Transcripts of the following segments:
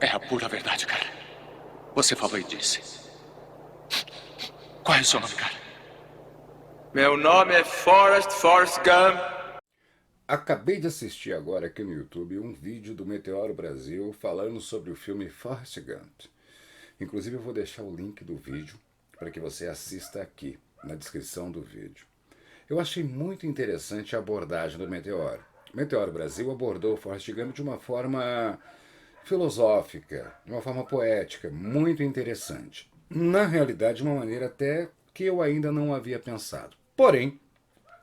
É a pura verdade, cara. Você falou e disse. Qual é o seu nome, cara? Meu nome é Forrest Gump. Acabei de assistir agora aqui no YouTube um vídeo do Meteoro Brasil falando sobre o filme Forrest Gump. Inclusive eu vou deixar o link do vídeo para que você assista aqui, na descrição do vídeo. Eu achei muito interessante a abordagem do Meteoro. O Meteoro Brasil abordou o Forrest Gump de uma forma filosófica, de uma forma poética, muito interessante. Na realidade, de uma maneira até que eu ainda não havia pensado. Porém,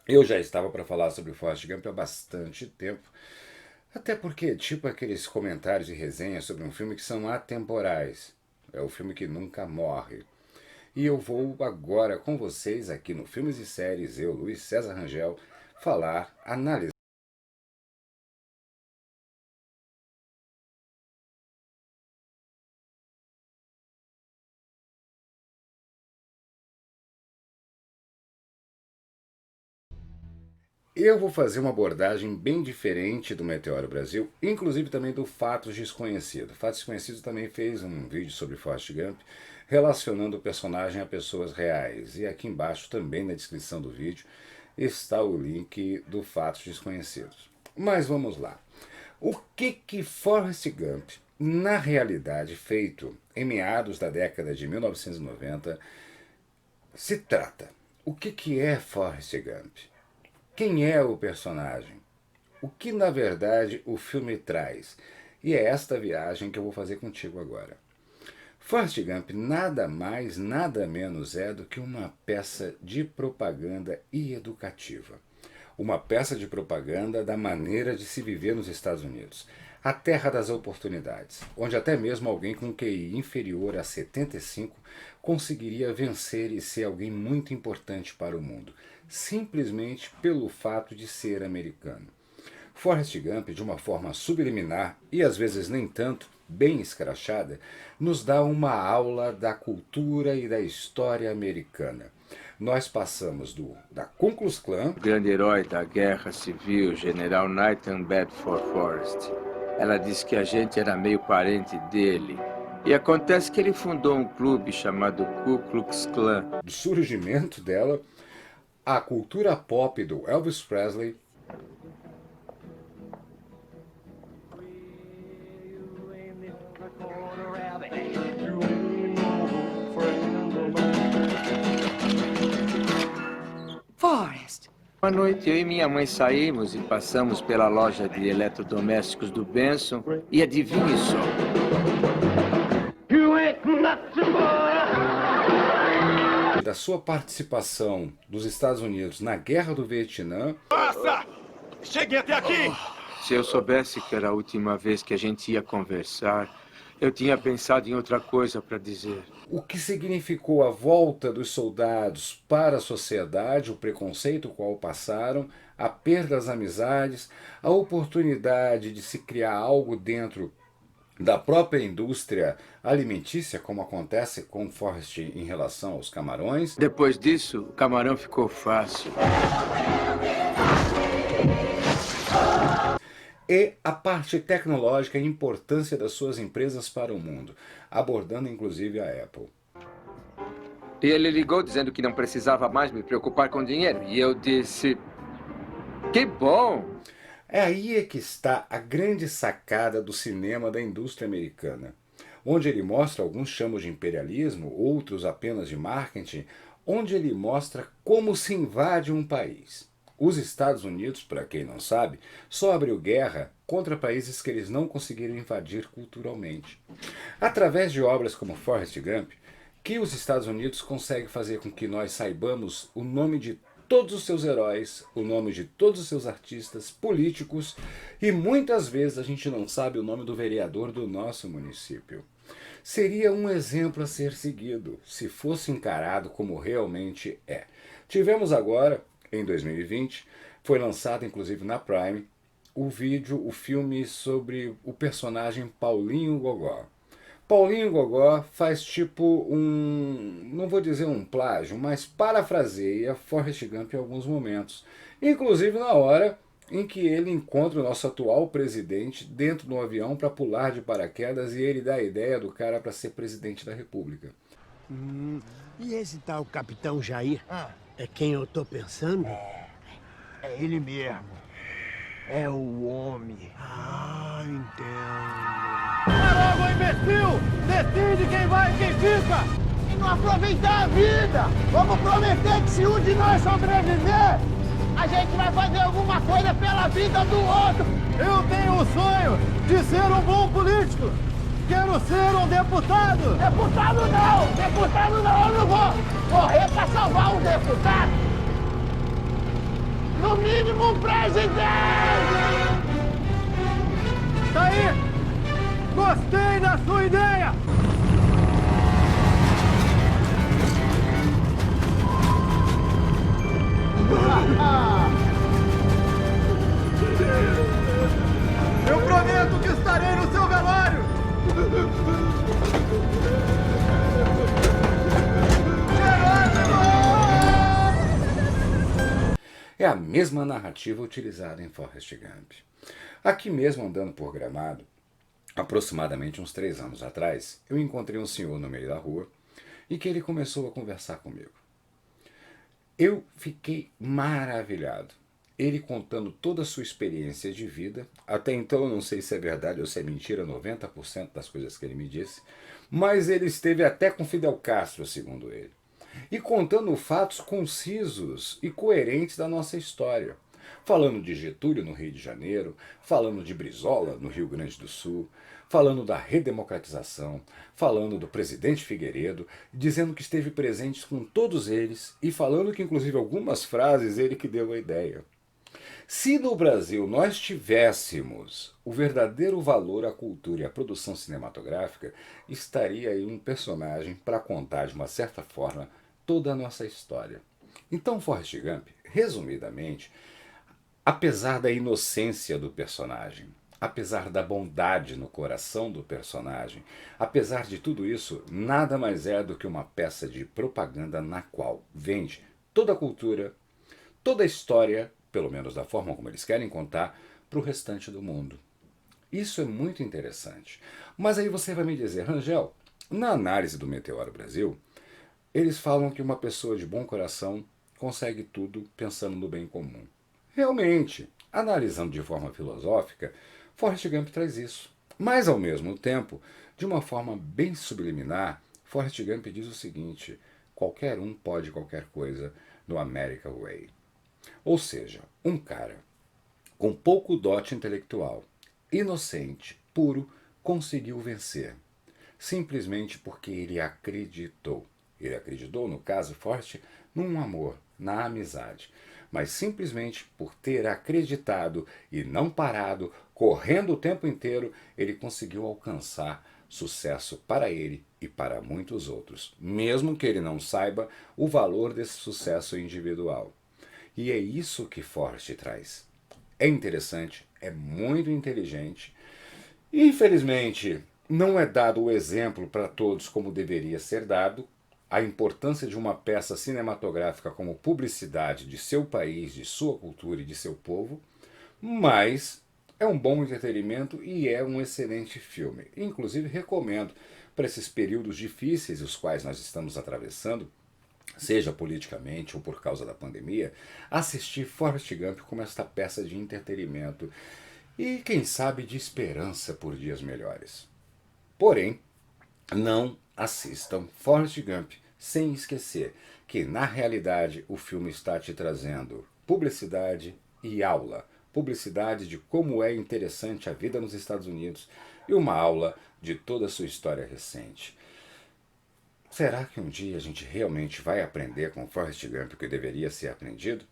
eu já estava para falar sobre o Forrest Gump há bastante tempo, até porque, tipo aqueles comentários e resenhas sobre um filme que são atemporais. É o filme que nunca morre. E eu vou agora com vocês aqui no Filmes e Séries, eu, Luiz César Rangel, falar, analisar. Eu vou fazer uma abordagem bem diferente do Meteoro Brasil, inclusive também do Fatos Desconhecidos. Fatos Desconhecidos também fez um vídeo sobre Forrest Gump, relacionando o personagem a pessoas reais. E aqui embaixo, também na descrição do vídeo, está o link do Fatos Desconhecidos. Mas vamos lá. O que Forrest Gump, na realidade, feito em meados da década de 1990, se trata? O que é Forrest Gump? Quem é o personagem? O que na verdade o filme traz? E é esta viagem que eu vou fazer contigo agora. Forrest Gump nada mais, nada menos é do que uma peça de propaganda e educativa. Uma peça de propaganda da maneira de se viver nos Estados Unidos. A terra das oportunidades, onde até mesmo alguém com QI inferior a 75 conseguiria vencer e ser alguém muito importante para o mundo, simplesmente pelo fato de ser americano. Forrest Gump, de uma forma subliminar e às vezes nem tanto, bem escrachada, nos dá uma aula da cultura e da história americana. Nós passamos da Ku Klux Klan, O grande herói da guerra civil, General Nathan Bedford Forrest. Ela disse que a gente era meio parente dele. E acontece que ele fundou um clube chamado Ku Klux Klan. do surgimento dela, a cultura pop do Elvis Presley, Forrest. Uma noite eu e minha mãe saímos e passamos pela loja de eletrodomésticos do Benson e adivinhe só. da sua participação dos Estados Unidos na Guerra do Vietnã, Passa! Cheguei até aqui! Se eu soubesse que era a última vez que a gente ia conversar, eu tinha pensado em outra coisa para dizer. o que significou a volta dos soldados para a sociedade, o preconceito com o qual passaram, a perda das amizades, a oportunidade de se criar algo dentro da própria indústria alimentícia, como acontece com Forrest em relação aos camarões, Depois disso, o camarão ficou fácil. e a parte tecnológica e a importância das suas empresas para o mundo, abordando inclusive a Apple. E ele ligou dizendo que não precisava mais me preocupar com dinheiro. E eu disse: que bom! É aí é que está a grande sacada do cinema da indústria americana, onde ele mostra, alguns chamam de imperialismo, outros apenas de marketing, onde ele mostra como se invade um país. Os Estados Unidos, para quem não sabe, só abriu guerra contra países que eles não conseguiram invadir culturalmente. Através de obras como Forrest Gump, que os Estados Unidos conseguem fazer com que nós saibamos o nome de todos os seus heróis, o nome de todos os seus artistas, políticos, e muitas vezes a gente não sabe o nome do vereador do nosso município. Seria um exemplo a ser seguido, se fosse encarado como realmente é. Tivemos agora, em 2020, foi lançado inclusive na Prime, o filme sobre o personagem Paulinho Gogó. Paulinho Gogó faz tipo não vou dizer um plágio, mas parafraseia Forrest Gump em alguns momentos. Inclusive na hora em que ele encontra o nosso atual presidente dentro de um avião para pular de paraquedas e ele dá a ideia do cara para ser presidente da República. E esse tal Capitão Jair é quem eu tô pensando? É ele mesmo. É o homem. Ah, entendo. Caramba, imbecil! Decide quem vai e quem fica! E não aproveitar a vida! Vamos prometer que se um de nós sobreviver, a gente vai fazer alguma coisa pela vida do outro! Eu tenho o sonho de ser um bom político! Quero ser um deputado! Deputado não! Deputado não! Eu não vou morrer pra salvar um deputado! No mínimo um presidente! Tá aí! Gostei da sua ideia! Eu prometo que estarei no seu velório! É a mesma narrativa utilizada em Forrest Gump. Aqui mesmo, andando por Gramado, aproximadamente uns 3 anos atrás, eu encontrei um senhor no meio da rua e que ele começou a conversar comigo. Eu fiquei maravilhado. Ele contando toda a sua experiência de vida. Até então eu não sei se é verdade ou se é mentira 90% das coisas que ele me disse, mas ele esteve até com Fidel Castro, segundo ele. E contando fatos concisos e coerentes da nossa história. Falando de Getúlio no Rio de Janeiro, falando de Brizola no Rio Grande do Sul, falando da redemocratização, falando do presidente Figueiredo, dizendo que esteve presente com todos eles e falando que inclusive algumas frases ele que deu a ideia. Se no Brasil nós tivéssemos o verdadeiro valor à cultura e à produção cinematográfica, estaria aí um personagem para contar de uma certa forma toda a nossa história. Então Forrest Gump, resumidamente, apesar da inocência do personagem, apesar da bondade no coração do personagem, apesar de tudo isso, nada mais é do que uma peça de propaganda na qual vende toda a cultura, toda a história, pelo menos da forma como eles querem contar, para o restante do mundo. Isso é muito interessante. Mas aí você vai me dizer, Rangel, na análise do Meteoro Brasil, eles falam que uma pessoa de bom coração consegue tudo pensando no bem comum. Realmente, analisando de forma filosófica, Forrest Gump traz isso. Mas, ao mesmo tempo, de uma forma bem subliminar, Forrest Gump diz o seguinte: qualquer um pode qualquer coisa no American Way. Ou seja, um cara com pouco dote intelectual, inocente, puro, conseguiu vencer. Simplesmente porque ele acreditou. Ele acreditou, no caso Forrest, num amor, na amizade. Mas simplesmente por ter acreditado e não parado, correndo o tempo inteiro, ele conseguiu alcançar sucesso para ele e para muitos outros, mesmo que ele não saiba o valor desse sucesso individual. E é isso que Forrest traz. É interessante, é muito inteligente. Infelizmente, não é dado o exemplo para todos como deveria ser dado. A importância de uma peça cinematográfica como publicidade de seu país, de sua cultura e de seu povo, mas é um bom entretenimento e é um excelente filme. Inclusive recomendo para esses períodos difíceis os quais nós estamos atravessando, seja politicamente ou por causa da pandemia, assistir Forrest Gump como esta peça de entretenimento e, quem sabe, de esperança por dias melhores. Porém, não assistam Forrest Gump sem esquecer que, na realidade, o filme está te trazendo publicidade e aula. Publicidade de como é interessante a vida nos Estados Unidos e uma aula de toda a sua história recente. Será que um dia a gente realmente vai aprender com Forrest Gump o que deveria ser aprendido?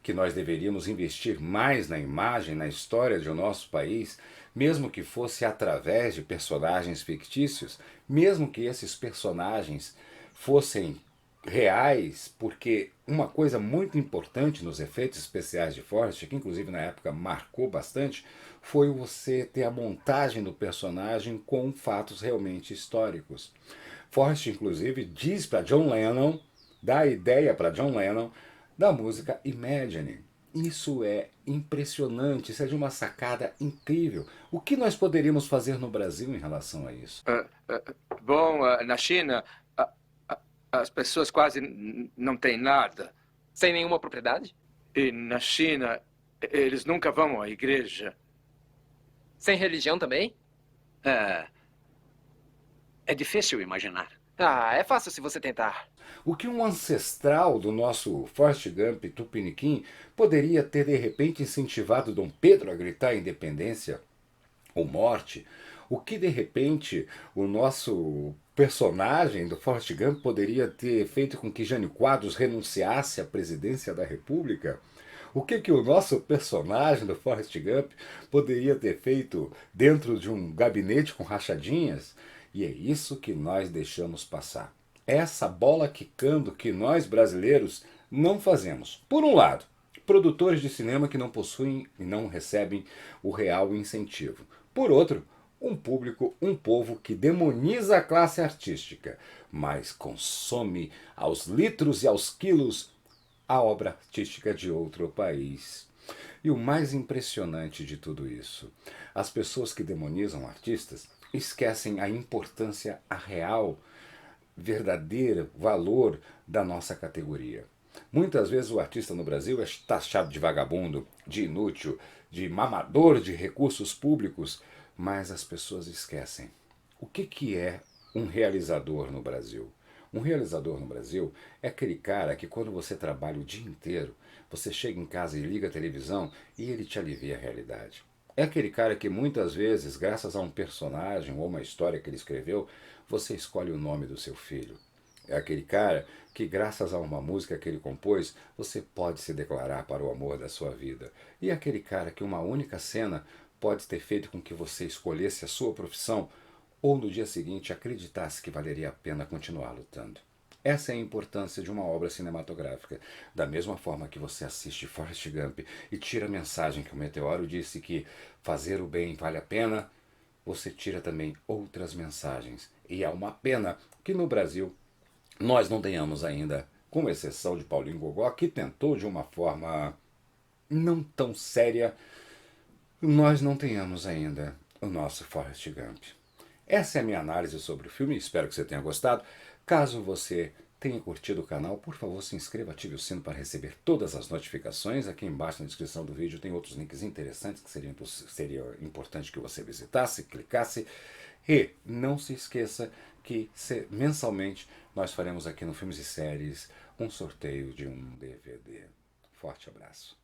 Que nós deveríamos investir mais na imagem, na história do nosso país, mesmo que fosse através de personagens fictícios, mesmo que esses personagens fossem reais, porque uma coisa muito importante nos efeitos especiais de Forrest, que inclusive na época marcou bastante, foi você ter a montagem do personagem com fatos realmente históricos. Forrest, inclusive, diz para John Lennon, dá a ideia para John Lennon, da música Imagine. Isso é impressionante, isso é de uma sacada incrível. O que nós poderíamos fazer no Brasil em relação a isso? Bom, na China, as pessoas quase não têm nada. Sem nenhuma propriedade? E na China, eles nunca vão à igreja. Sem religião também? É difícil imaginar. Ah, é fácil se você tentar. O que um ancestral do nosso Forrest Gump Tupiniquim poderia ter de repente incentivado Dom Pedro a gritar independência ou morte? O que de repente o nosso personagem do Forrest Gump poderia ter feito com que Jânio Quadros renunciasse à presidência da República? O que o nosso personagem do Forrest Gump poderia ter feito dentro de um gabinete com rachadinhas? E é isso que nós deixamos passar. Essa bola quicando que nós brasileiros não fazemos. Por um lado, produtores de cinema que não possuem e não recebem o real incentivo. Por outro, um povo que demoniza a classe artística, mas consome aos litros e aos quilos a obra artística de outro país. E o mais impressionante de tudo isso, as pessoas que demonizam artistas esquecem a importância, a real, verdadeiro valor da nossa categoria. Muitas vezes o artista no Brasil é taxado de vagabundo, de inútil, de mamador de recursos públicos, mas as pessoas esquecem. O que é um realizador no Brasil? Um realizador no Brasil é aquele cara que quando você trabalha o dia inteiro, você chega em casa e liga a televisão e ele te alivia a realidade. É aquele cara que muitas vezes, graças a um personagem ou uma história que ele escreveu, você escolhe o nome do seu filho. É aquele cara que, graças a uma música que ele compôs, você pode se declarar para o amor da sua vida. E é aquele cara que uma única cena pode ter feito com que você escolhesse a sua profissão ou no dia seguinte acreditasse que valeria a pena continuar lutando. Essa é a importância de uma obra cinematográfica. Da mesma forma que você assiste Forrest Gump e tira a mensagem que o Meteoro disse que fazer o bem vale a pena, você tira também outras mensagens. E é uma pena que no Brasil nós não tenhamos ainda, com exceção de Paulinho Gogó, que tentou de uma forma não tão séria, nós não tenhamos ainda o nosso Forrest Gump. Essa é a minha análise sobre o filme, espero que você tenha gostado. Caso você tenha curtido o canal, por favor se inscreva, ative o sino para receber todas as notificações. Aqui embaixo na descrição do vídeo tem outros links interessantes que seria importante que você visitasse, clicasse. E não se esqueça que mensalmente nós faremos aqui no Filmes e Séries um sorteio de um DVD. Forte abraço.